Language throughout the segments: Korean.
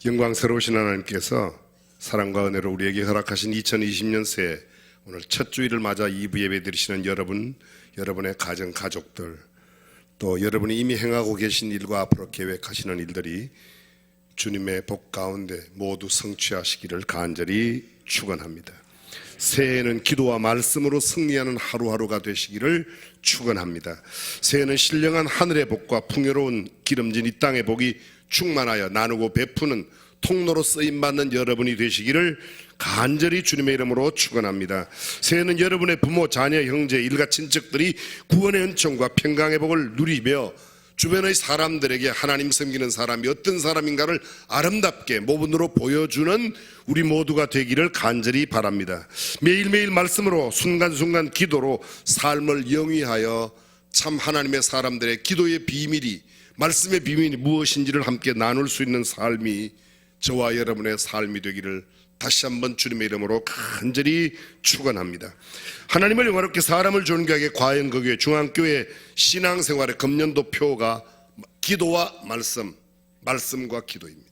영광스러우신 하나님께서 사랑과 은혜로 우리에게 허락하신 2020년 새해 오늘 첫 주일을 맞아 2부 예배 드리시는 여러분, 여러분의 가정, 가족들, 또 여러분이 이미 행하고 계신 일과 앞으로 계획하시는 일들이 주님의 복 가운데 모두 성취하시기를 간절히 축원합니다. 새해에는 기도와 말씀으로 승리하는 하루하루가 되시기를 축원합니다. 새해는 신령한 하늘의 복과 풍요로운 기름진 이 땅의 복이 충만하여 나누고 베푸는 통로로 쓰임받는 여러분이 되시기를 간절히 주님의 이름으로 축원합니다. 새해는 여러분의 부모, 자녀, 형제, 일가, 친척들이 구원의 은총과 평강의 복을 누리며 주변의 사람들에게 하나님 섬기는 사람이 어떤 사람인가를 아름답게 모범으로 보여주는 우리 모두가 되기를 간절히 바랍니다. 매일매일 말씀으로 순간순간 기도로 삶을 영위하여 참 하나님의 사람들의 기도의 비밀이, 말씀의 비밀이 무엇인지를 함께 나눌 수 있는 삶이 저와 여러분의 삶이 되기를 다시 한번 주님의 이름으로 간절히 축원합니다. 하나님을 영화롭게 사람을 존귀하게 과연거교회 중앙교회 신앙생활의 금년도 표가 기도와 말씀, 말씀과 기도입니다.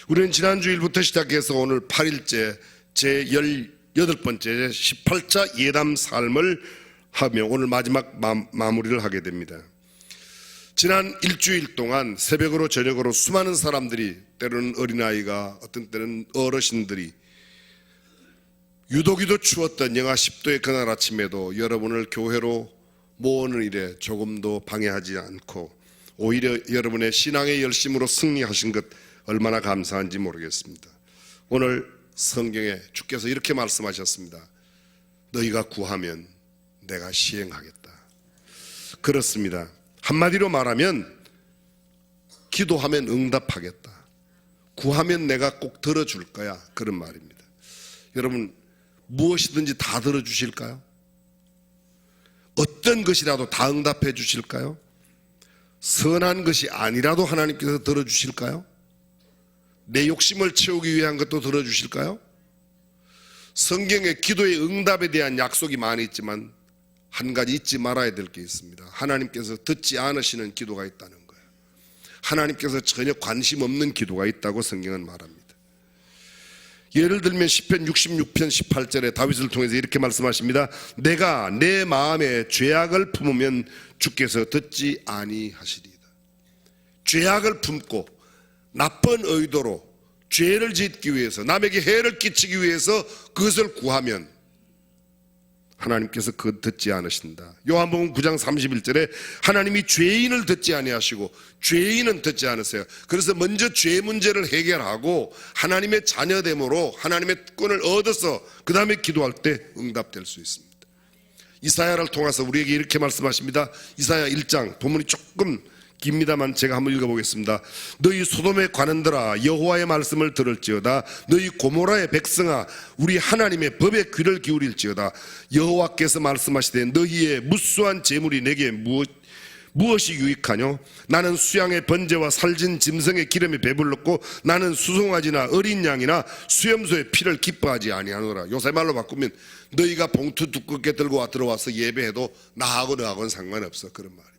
우리는 지난 주일부터 시작해서 오늘 8일째 제 18번째 18차 예담 삶을 하며 오늘 마지막 마무리를 하게 됩니다. 지난 일주일 동안 새벽으로 저녁으로 수많은 사람들이, 때로는 어린아이가, 어떤 때는 어르신들이 유독이도 추웠던 영하 10도의 그날 아침에도 여러분을 교회로 모으는 일에 조금도 방해하지 않고 오히려 여러분의 신앙의 열심으로 승리하신 것 얼마나 감사한지 모르겠습니다. 오늘 성경에 주께서 이렇게 말씀하셨습니다. 너희가 구하면 내가 시행하겠다. 그렇습니다. 한마디로 말하면 기도하면 응답하겠다. 구하면 내가 꼭 들어줄 거야. 그런 말입니다. 여러분, 무엇이든지 다 들어주실까요? 어떤 것이라도 다 응답해 주실까요? 선한 것이 아니라도 하나님께서 들어주실까요? 내 욕심을 채우기 위한 것도 들어주실까요? 성경에 기도의 응답에 대한 약속이 많이 있지만 한 가지 잊지 말아야 될 게 있습니다. 하나님께서 듣지 않으시는 기도가 있다는 거예요. 하나님께서 전혀 관심 없는 기도가 있다고 성경은 말합니다. 예를 들면 시편 66편 18절에 다윗을 통해서 이렇게 말씀하십니다. 내가 내 마음에 죄악을 품으면 주께서 듣지 아니하시리이다. 죄악을 품고 나쁜 의도로 죄를 짓기 위해서, 남에게 해를 끼치기 위해서 그것을 구하면 하나님께서 그것 듣지 않으신다. 요한복음 9장 31절에 하나님이 죄인을 듣지 아니하시고 죄인은 듣지 않으세요. 그래서 먼저 죄 문제를 해결하고 하나님의 자녀됨으로 하나님의 꾼을 얻어서 그 다음에 기도할 때 응답될 수 있습니다. 이사야를 통해서 우리에게 이렇게 말씀하십니다. 이사야 1장 본문이 조금 깁니다만 제가 한번 읽어보겠습니다. 너희 소돔의 관원들아 여호와의 말씀을 들을지어다. 너희 고모라의 백성아 우리 하나님의 법에 귀를 기울일지어다. 여호와께서 말씀하시되 너희의 무수한 재물이 내게 무엇이 유익하뇨? 나는 수양의 번제와 살진 짐승의 기름에 배불렀고 나는 수송아지나 어린 양이나 수염소의 피를 기뻐하지 아니하노라. 요새 말로 바꾸면 너희가 봉투 두껍게 들고 들어와서 예배해도 나하고 너하고는 상관없어. 그런 말.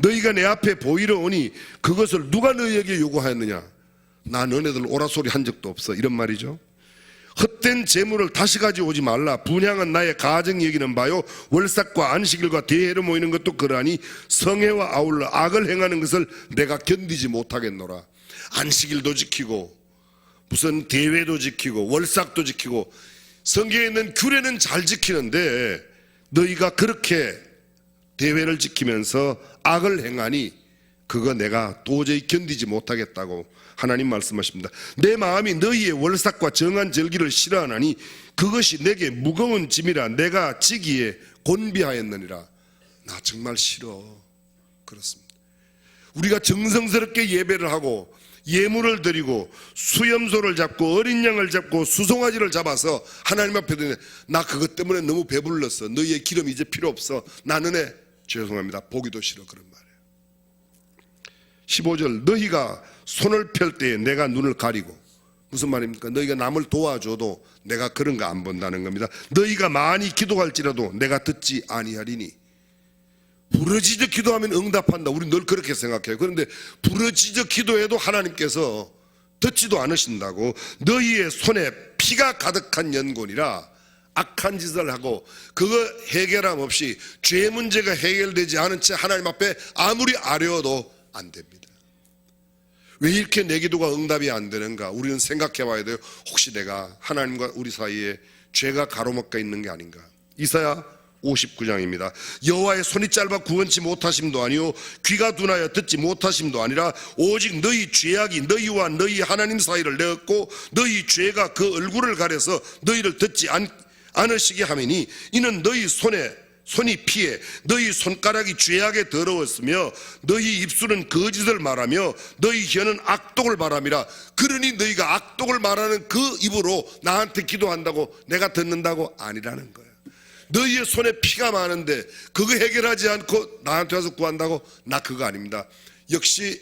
너희가 내 앞에 보이러 오니 그것을 누가 너희에게 요구하였느냐? 나 너네들 오라소리 한 적도 없어. 이런 말이죠. 헛된 재물을 다시 가져오지 말라. 분향은 나의 가정 여기는 바요 월삭과 안식일과 대회로 모이는 것도 그러하니 성회와 아울러 악을 행하는 것을 내가 견디지 못하겠노라. 안식일도 지키고 무슨 대회도 지키고 월삭도 지키고 성경에 있는 규례는 잘 지키는데 너희가 그렇게 대회를 지키면서 악을 행하니 그거 내가 도저히 견디지 못하겠다고 하나님 말씀하십니다. 내 마음이 너희의 월삭과 정한 절기를 싫어하나니 그것이 내게 무거운 짐이라 내가 지기에 곤비하였느니라. 나 정말 싫어. 그렇습니다. 우리가 정성스럽게 예배를 하고 예물을 드리고 수염소를 잡고 어린 양을 잡고 수송아지를 잡아서 하나님 앞에 드리는데 나 그것 때문에 너무 배불렀어. 너희의 기름 이제 필요 없어. 나는 죄송합니다. 보기도 싫어. 그런 말이에요. 15절 너희가 손을 펼 때에 내가 눈을 가리고 무슨 말입니까? 너희가 남을 도와줘도 내가 그런 거 안 본다는 겁니다. 너희가 많이 기도할지라도 내가 듣지 아니하리니 부르짖어 기도하면 응답한다. 우리 늘 그렇게 생각해요. 그런데 부르짖어 기도해도 하나님께서 듣지도 않으신다고. 너희의 손에 피가 가득한 연곤이라 악한 짓을 하고 그거 해결함 없이 죄 문제가 해결되지 않은 채 하나님 앞에 아무리 아뢰어도 안 됩니다. 왜 이렇게 내 기도가 응답이 안 되는가? 우리는 생각해 봐야 돼요. 혹시 내가 하나님과 우리 사이에 죄가 가로막혀 있는 게 아닌가? 이사야 59장입니다. 여호와의 손이 짧아 구원치 못하심도 아니요 귀가 둔하여 듣지 못하심도 아니라 오직 너희 죄악이 너희와 너희 하나님 사이를 내었고 너희 죄가 그 얼굴을 가려서 너희를 듣지 않으시게 하매니 이는 너희 손이 피해 너희 손가락이 죄악에 더러웠으며 너희 입술은 거짓을 말하며 너희 혀는 악독을 말함이라. 그러니 너희가 악독을 말하는 그 입으로 나한테 기도한다고 내가 듣는다고? 아니라는 거예요. 너희의 손에 피가 많은데 그거 해결하지 않고 나한테 와서 구한다고? 나 그거 아닙니다. 역시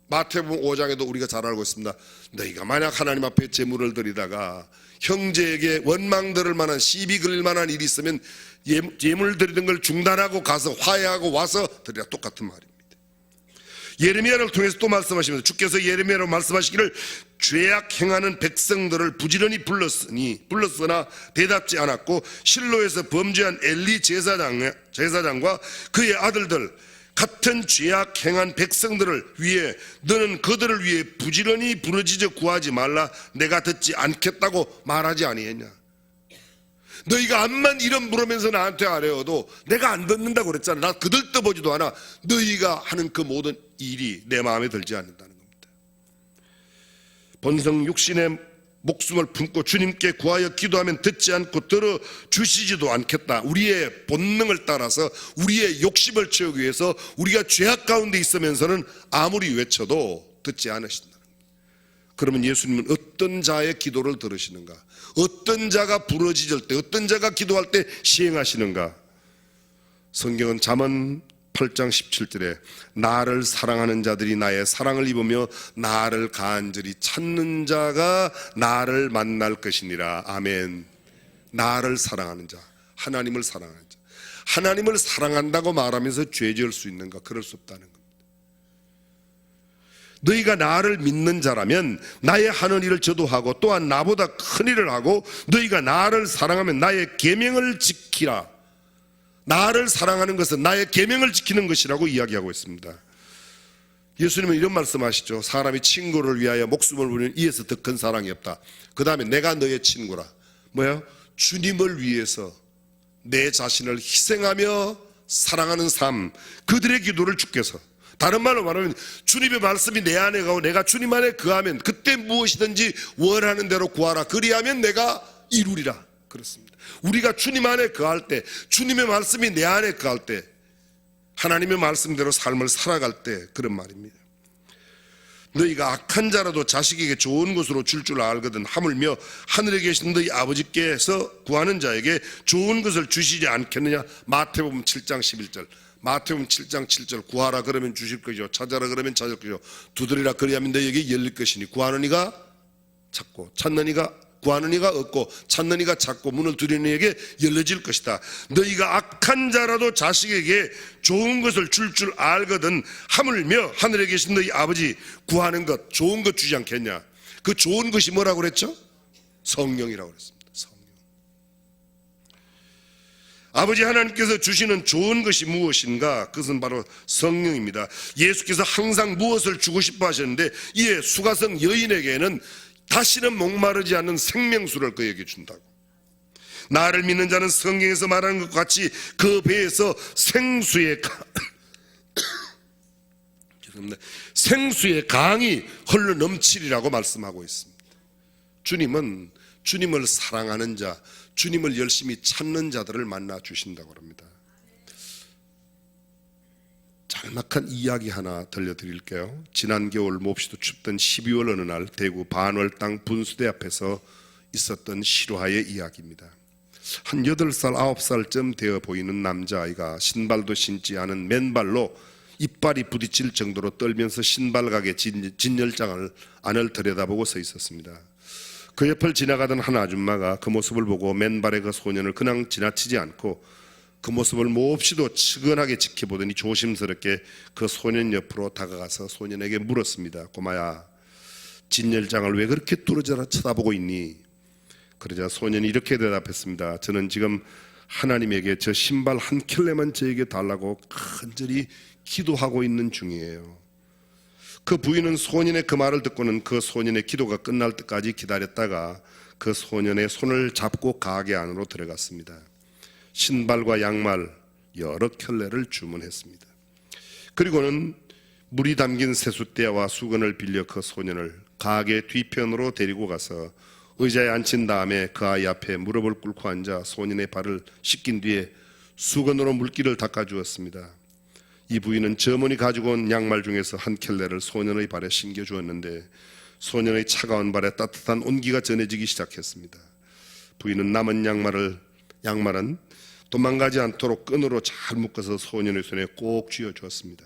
마태복음 5장에도 우리가 잘 알고 있습니다. 너희가 만약 하나님 앞에 제물을 드리다가 형제에게 원망 들을 만한 시비 걸릴 만한 일이 있으면 예물 드리는 걸 중단하고 가서 화해하고 와서 드리라. 똑같은 말입니다. 예레미야를 통해서 또 말씀하시면서 주께서 예레미야로 말씀하시기를 죄악 행하는 백성들을 부지런히 불렀으나 대답지 않았고 실로에서 범죄한 엘리 제사장과 그의 아들들 같은 죄악 행한 백성들을 위해 너는 그들을 위해 부지런히 부르짖어 구하지 말라. 내가 듣지 않겠다고 말하지 아니했냐? 너희가 암만 이름 부르면서 나한테 아뢰어도 내가 안 듣는다고 그랬잖아. 나 그들도 보지도 않아. 너희가 하는 그 모든 일이 내 마음에 들지 않는다는 겁니다. 본성 육신의 목숨을 품고 주님께 구하여 기도하면 듣지 않고 들어주시지도 않겠다. 우리의 본능을 따라서 우리의 욕심을 채우기 위해서 우리가 죄악 가운데 있으면서는 아무리 외쳐도 듣지 않으신다. 그러면 예수님은 어떤 자의 기도를 들으시는가? 어떤 자가 부르짖을 때, 어떤 자가 기도할 때 시행하시는가? 성경은 잠언 8장 17절에 나를 사랑하는 자들이 나의 사랑을 입으며 나를 간절히 찾는 자가 나를 만날 것이니라. 아멘. 나를 사랑하는 자, 하나님을 사랑하는 자. 하나님을 사랑한다고 말하면서 죄 지을 수 있는가? 그럴 수 없다는 겁니다. 너희가 나를 믿는 자라면 나의 하는 일을 저도 하고 또한 나보다 큰 일을 하고 너희가 나를 사랑하면 나의 계명을 지키라. 나를 사랑하는 것은 나의 계명을 지키는 것이라고 이야기하고 있습니다. 예수님은 이런 말씀하시죠. 사람이 친구를 위하여 목숨을 버리는 이에서 더 큰 사랑이 없다. 그 다음에 내가 너의 친구라. 뭐예요? 주님을 위해서 내 자신을 희생하며 사랑하는 삶, 그들의 기도를 주께서, 다른 말로 말하면 주님의 말씀이 내 안에 가고 내가 주님 안에 거하면 그때 무엇이든지 원하는 대로 구하라. 그리하면 내가 이루리라. 그렇습니다. 우리가 주님 안에 거할 때, 주님의 말씀이 내 안에 거할 때, 하나님의 말씀대로 삶을 살아갈 때 그런 말입니다. 너희가 악한 자라도 자식에게 좋은 것으로 줄 알거든 하물며 하늘에 계신 너희 아버지께서 구하는 자에게 좋은 것을 주시지 않겠느냐. 마태복음 7장 11절. 마태복음 7장 7절. 구하라 그러면 주실 것이요 찾아라 그러면 찾을 것이요 두드리라 그리하면 너희에게 열릴 것이니 구하는 이가 찾고 구하는 이가 얻고 찾는 이가 찾고 문을 두드리는 이에게 열려질 것이다. 너희가 악한 자라도 자식에게 좋은 것을 줄 알거든 하물며 하늘에 계신 너희 아버지 구하는 것, 좋은 것 주지 않겠냐. 그 좋은 것이 뭐라고 그랬죠? 성령이라고 그랬습니다. 성령. 아버지 하나님께서 주시는 좋은 것이 무엇인가? 그것은 바로 성령입니다. 예수께서 항상 무엇을 주고 싶어 하셨는데 이에 수가성 여인에게는 다시는 목마르지 않는 생명수를 그에게 준다고. 나를 믿는 자는 성경에서 말하는 것 같이 그 배에서 생수의 강이 흘러 넘치리라고 말씀하고 있습니다. 주님은 주님을 사랑하는 자, 주님을 열심히 찾는 자들을 만나 주신다고 합니다. 짤막한 이야기 하나 들려드릴게요. 지난 겨울 몹시도 춥던 12월 어느 날 대구 반월 땅 분수대 앞에서 있었던 실화의 이야기입니다. 한 8살, 9살쯤 되어 보이는 남자아이가 신발도 신지 않은 맨발로 이빨이 부딪힐 정도로 떨면서 신발 가게 진열장을 안을 들여다보고 서 있었습니다. 그 옆을 지나가던 한 아줌마가 그 모습을 보고 맨발의 그 소년을 그냥 지나치지 않고 그 모습을 몹시도 측은하게 지켜보더니 조심스럽게 그 소년 옆으로 다가가서 소년에게 물었습니다. 꼬마야, 진열장을 왜 그렇게 뚫어져라 쳐다보고 있니? 그러자 소년이 이렇게 대답했습니다. 저는 지금 하나님에게 저 신발 한 켤레만 저에게 달라고 간절히 기도하고 있는 중이에요. 그 부인은 소년의 그 말을 듣고는 그 소년의 기도가 끝날 때까지 기다렸다가 그 소년의 손을 잡고 가게 안으로 들어갔습니다. 신발과 양말 여러 켤레를 주문했습니다. 그리고는 물이 담긴 세숫대와 수건을 빌려 그 소년을 가게 뒤편으로 데리고 가서 의자에 앉힌 다음에 그 아이 앞에 무릎을 꿇고 앉아 소년의 발을 씻긴 뒤에 수건으로 물기를 닦아주었습니다. 이 부인은 점원이 가지고 온 양말 중에서 한 켤레를 소년의 발에 신겨주었는데 소년의 차가운 발에 따뜻한 온기가 전해지기 시작했습니다. 부인은 남은 양말은 도망가지 않도록 끈으로 잘 묶어서 소년의 손에 꼭 쥐어주었습니다.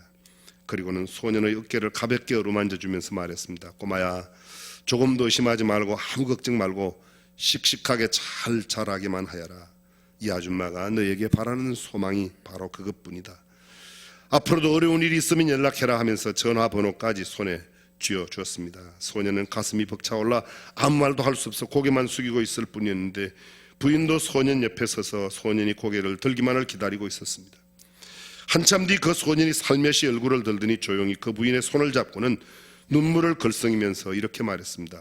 그리고는 소년의 어깨를 가볍게 어루만져주면서 말했습니다. 꼬마야, 조금도 의심하지 말고 아무 걱정 말고 씩씩하게 잘 자라기만 하여라. 이 아줌마가 너에게 바라는 소망이 바로 그것뿐이다. 앞으로도 어려운 일이 있으면 연락해라 하면서 전화번호까지 손에 쥐어주었습니다. 소년은 가슴이 벅차올라 아무 말도 할 수 없어 고개만 숙이고 있을 뿐이었는데 부인도 소년 옆에 서서 소년이 고개를 들기만을 기다리고 있었습니다. 한참 뒤 그 소년이 살며시 얼굴을 들더니 조용히 그 부인의 손을 잡고는 눈물을 걸썽이면서 이렇게 말했습니다.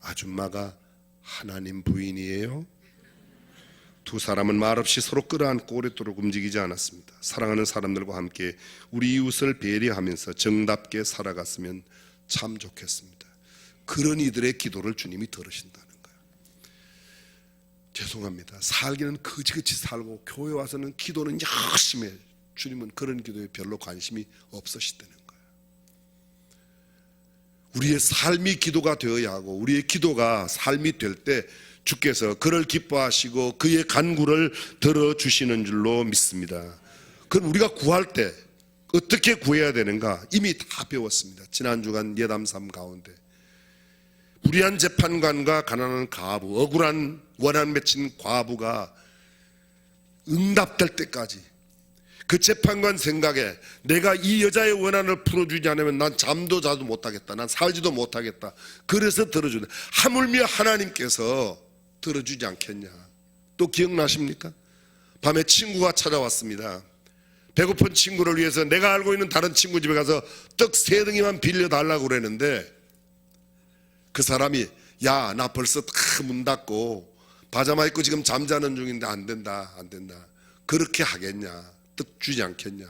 아줌마가 하나님 부인이에요? 두 사람은 말없이 서로 끌어안고 오랫도록 움직이지 않았습니다. 사랑하는 사람들과 함께 우리 이웃을 배려하면서 정답게 살아갔으면 참 좋겠습니다. 그런 이들의 기도를 주님이 들으신다는 거예요. 죄송합니다. 살기는 거지같이 살고 교회 와서는 기도는 열심히 해요. 주님은 그런 기도에 별로 관심이 없으시다는 거예요. 우리의 삶이 기도가 되어야 하고 우리의 기도가 삶이 될 때 주께서 그를 기뻐하시고 그의 간구를 들어주시는 줄로 믿습니다. 그럼 우리가 구할 때 어떻게 구해야 되는가 이미 다 배웠습니다. 지난 주간 예담3 가운데 불의한 재판관과 가난한 과부, 억울한 원한 맺힌 과부가 응답될 때까지 그 재판관 생각에 내가 이 여자의 원한을 풀어주지 않으면 난 잠도 자도 못하겠다, 난 살지도 못하겠다, 그래서 들어주네. 하물며 하나님께서 들어주지 않겠냐. 또 기억나십니까? 밤에 친구가 찾아왔습니다. 배고픈 친구를 위해서 내가 알고 있는 다른 친구 집에 가서 떡 3덩이만 빌려달라고 그랬는데 그 사람이 야, 나 벌써 다 문 닫고 파자마 입고 지금 잠자는 중인데 안 된다. 그렇게 하겠냐, 떡 주지 않겠냐.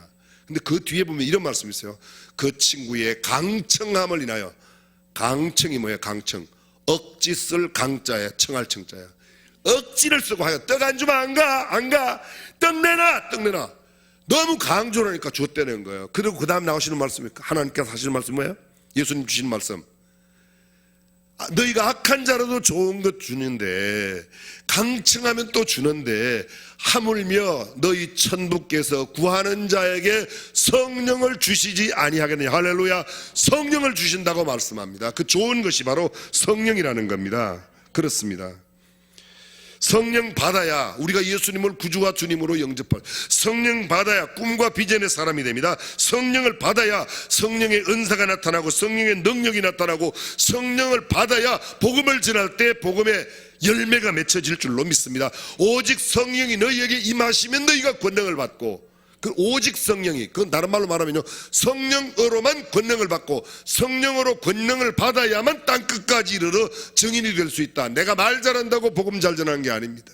근데 그 뒤에 보면 이런 말씀이 있어요. 그 친구의 강청함을 인하여. 강청이 뭐예요? 강청. 억지 쓸 강자야, 청할 청자야. 억지를 쓰고 하여 떡 안 주면 안 가. 떡 내놔. 너무 강조를 하니까 줬다는 거예요. 그리고 그 다음 나오시는 말씀이 하나님께서 하시는 말씀 뭐예요? 예수님 주시는 말씀. 너희가 악한 자라도 좋은 것 주는데 강청하면 또 주는데 하물며 너희 천부께서 구하는 자에게 성령을 주시지 아니하겠느냐. 할렐루야. 성령을 주신다고 말씀합니다. 그 좋은 것이 바로 성령이라는 겁니다. 그렇습니다. 성령 받아야 우리가 예수님을 구주와 주님으로 영접할, 성령 받아야 꿈과 비전의 사람이 됩니다. 성령을 받아야 성령의 은사가 나타나고 성령의 능력이 나타나고 성령을 받아야 복음을 전할 때 복음의 열매가 맺혀질 줄로 믿습니다. 오직 성령이 너희에게 임하시면 너희가 권능을 받고, 그 오직 성령이, 그 다른 말로 말하면요, 성령으로만 권능을 받고 성령으로 권능을 받아야만 땅끝까지 이르러 증인이 될 수 있다. 내가 말 잘한다고 복음 잘 전하는 게 아닙니다.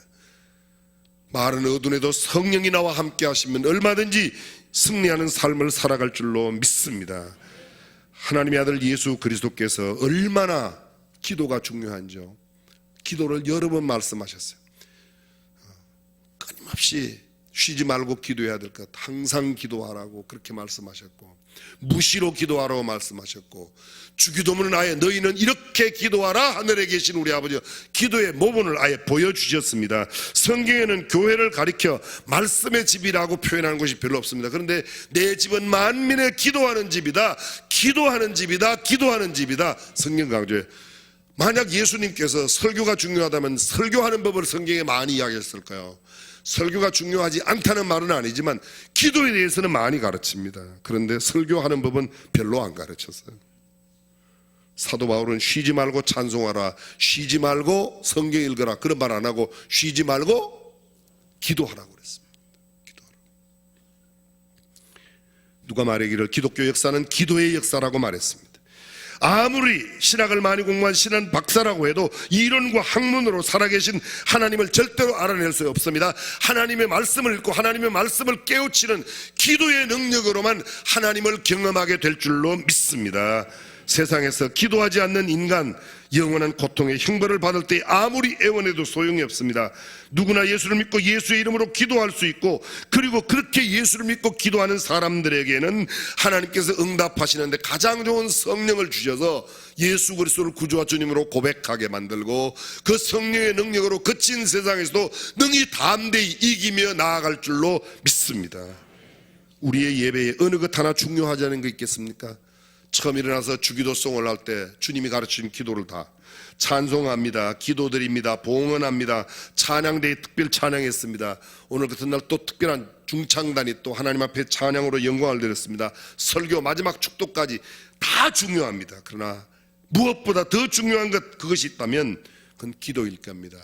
말은 어두운에도 성령이 나와 함께 하시면 얼마든지 승리하는 삶을 살아갈 줄로 믿습니다. 하나님의 아들 예수 그리스도께서 얼마나 기도가 중요한지요, 기도를 여러 번 말씀하셨어요. 끊임없이 쉬지 말고 기도해야 될 것, 항상 기도하라고 그렇게 말씀하셨고, 무시로 기도하라고 말씀하셨고, 주기도문은 아예 너희는 이렇게 기도하라, 하늘에 계신 우리 아버지, 기도의 모본을 아예 보여주셨습니다. 성경에는 교회를 가리켜 말씀의 집이라고 표현하는 것이 별로 없습니다. 그런데 내 집은 만민의 기도하는 집이다, 기도하는 집이다, 기도하는 집이다, 성경 강조해. 만약 예수님께서 설교가 중요하다면 설교하는 법을 성경에 많이 이야기했을까요? 설교가 중요하지 않다는 말은 아니지만 기도에 대해서는 많이 가르칩니다. 그런데 설교하는 법은 별로 안 가르쳤어요. 사도 바울은 쉬지 말고 찬송하라, 쉬지 말고 성경 읽어라 그런 말 안 하고 쉬지 말고 기도하라고 그랬습니다. 기도하라고. 누가 말하기를 기독교 역사는 기도의 역사라고 말했습니다. 아무리 신학을 많이 공부한 신한 박사라고 해도 이론과 학문으로 살아계신 하나님을 절대로 알아낼 수 없습니다. 하나님의 말씀을 읽고 하나님의 말씀을 깨우치는 기도의 능력으로만 하나님을 경험하게 될 줄로 믿습니다. 세상에서 기도하지 않는 인간, 영원한 고통의 형벌을 받을 때 아무리 애원해도 소용이 없습니다. 누구나 예수를 믿고 예수의 이름으로 기도할 수 있고, 그리고 그렇게 예수를 믿고 기도하는 사람들에게는 하나님께서 응답하시는데 가장 좋은 성령을 주셔서 예수 그리스도를 구주와 주님으로 고백하게 만들고, 그 성령의 능력으로 거친 세상에서도 능히 담대히 이기며 나아갈 줄로 믿습니다. 우리의 예배에 어느 것 하나 중요하지 않은 거 있겠습니까? 처음 일어나서 주기도송을 할 때 주님이 가르친 기도를 다 찬송합니다, 기도드립니다, 봉헌합니다, 찬양대에 특별 찬양했습니다. 오늘 같은 날 또 특별한 중창단이 또 하나님 앞에 찬양으로 영광을 드렸습니다. 설교 마지막 축도까지 다 중요합니다. 그러나 무엇보다 더 중요한 것, 그것이 있다면 그건 기도일 겁니다.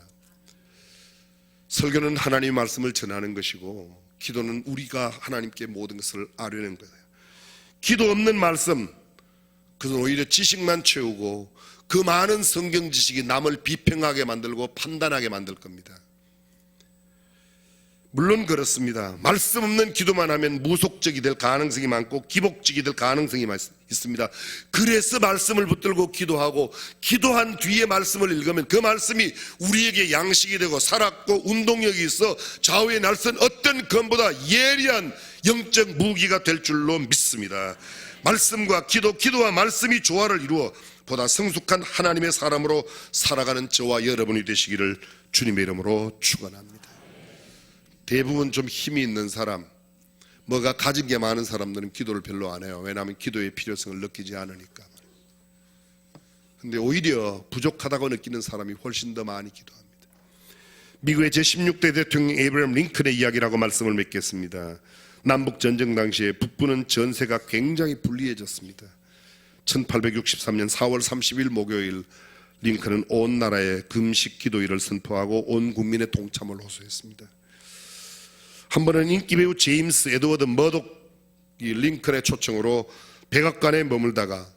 설교는 하나님의 말씀을 전하는 것이고, 기도는 우리가 하나님께 모든 것을 아뢰는 거예요. 기도 없는 말씀, 그것은 오히려 지식만 채우고 그 많은 성경 지식이 남을 비평하게 만들고 판단하게 만들 겁니다. 물론 그렇습니다. 말씀 없는 기도만 하면 무속적이 될 가능성이 많고 기복적이 될 가능성이 있습니다. 그래서 말씀을 붙들고 기도하고, 기도한 뒤에 말씀을 읽으면 그 말씀이 우리에게 양식이 되고 살았고 운동력이 있어 좌우에 날선 어떤 검보다 예리한 영적 무기가 될 줄로 믿습니다. 말씀과 기도와 말씀이 조화를 이루어 보다 성숙한 하나님의 사람으로 살아가는 저와 여러분이 되시기를 주님의 이름으로 축원합니다. 대부분 좀 힘이 있는 사람, 뭐가 가진 게 많은 사람들은 기도를 별로 안 해요. 왜냐하면 기도의 필요성을 느끼지 않으니까. 근데 오히려 부족하다고 느끼는 사람이 훨씬 더 많이 기도합니다. 미국의 제16대 대통령 에이브러함 링컨의 이야기라고 말씀을 맺겠습니다. 남북전쟁 당시에 북부는 전세가 굉장히 불리해졌습니다. 1863년 4월 30일 목요일, 링컨은 온 나라에 금식 기도일을 선포하고 온 국민의 동참을 호소했습니다. 한 번은 인기 배우 제임스 에드워드 머독이 링컨의 초청으로 백악관에 머물다가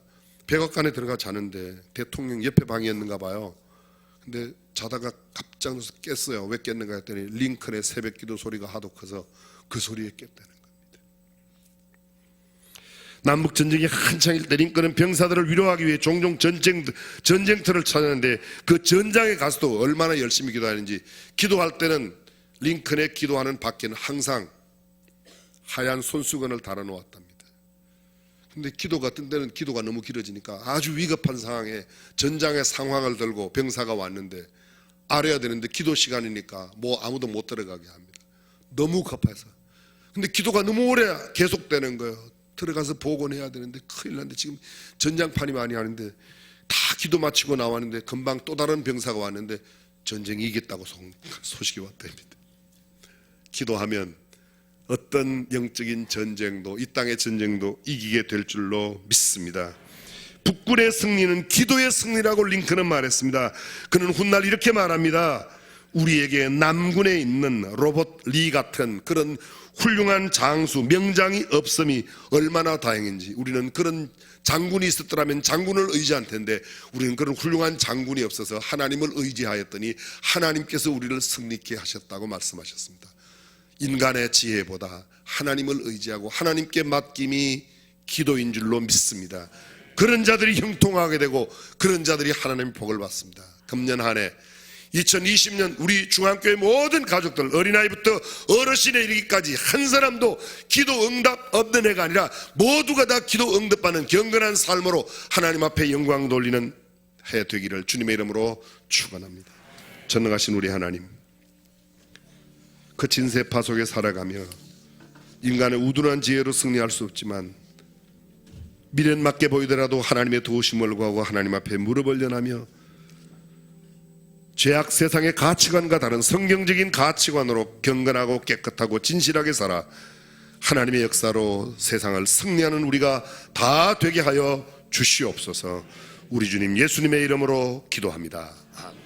백악관에 들어가 자는데 대통령 옆에 방이었는가 봐요. 근데 자다가 깜짝 놀라서 깼어요. 왜 깼는가 했더니 링컨의 새벽 기도 소리가 하도 커서 그 소리에 깼다는 겁니다. 남북전쟁이 한창일 때 링컨은 병사들을 위로하기 위해 종종 전쟁터를 찾았는데, 그 전장에 가서도 얼마나 열심히 기도하는지, 기도할 때는 링컨의 기도하는 밖에는 항상 하얀 손수건을 달아놓았답니다. 근데 기도가 뜬 때는 기도가 너무 길어지니까 아주 위급한 상황에 전장의 상황을 들고 병사가 왔는데 알아야 되는데 기도 시간이니까 뭐 아무도 못 들어가게 합니다. 너무 급해서. 근데 기도가 너무 오래 계속되는 거예요. 들어가서 복원해야 되는데 큰일 났는데 지금 전장판이 많이 하는데 다 기도 마치고 나왔는데 금방 또 다른 병사가 왔는데 전쟁이 이겼다고 소식이 왔답니다. 기도하면 어떤 영적인 전쟁도, 이 땅의 전쟁도 이기게 될 줄로 믿습니다. 북군의 승리는 기도의 승리라고 링컨은 말했습니다. 그는 훗날 이렇게 말합니다. 우리에게 남군에 있는 로봇 리 같은 그런 훌륭한 장수, 명장이 없음이 얼마나 다행인지. 우리는 그런 장군이 있었더라면 장군을 의지할 텐데 우리는 그런 훌륭한 장군이 없어서 하나님을 의지하였더니 하나님께서 우리를 승리케 하셨다고 말씀하셨습니다. 인간의 지혜보다 하나님을 의지하고 하나님께 맡김이 기도인 줄로 믿습니다. 그런 자들이 형통하게 되고 그런 자들이 하나님의 복을 받습니다. 금년 한 해 2020년 우리 중앙교회 모든 가족들, 어린아이부터 어르신에 이르기까지 한 사람도 기도 응답 없는 해가 아니라 모두가 다 기도 응답받는 경건한 삶으로 하나님 앞에 영광 돌리는 해 되기를 주님의 이름으로 축원합니다. 전능하신 우리 하나님, 거친 세파 속에 살아가며 인간의 우둔한 지혜로 승리할 수 없지만 미련 맞게 보이더라도 하나님의 도우심을 구하고 하나님 앞에 무릎을 연하며 죄악 세상의 가치관과 다른 성경적인 가치관으로 경건하고 깨끗하고 진실하게 살아 하나님의 역사로 세상을 승리하는 우리가 다 되게 하여 주시옵소서. 우리 주님 예수님의 이름으로 기도합니다. 아멘.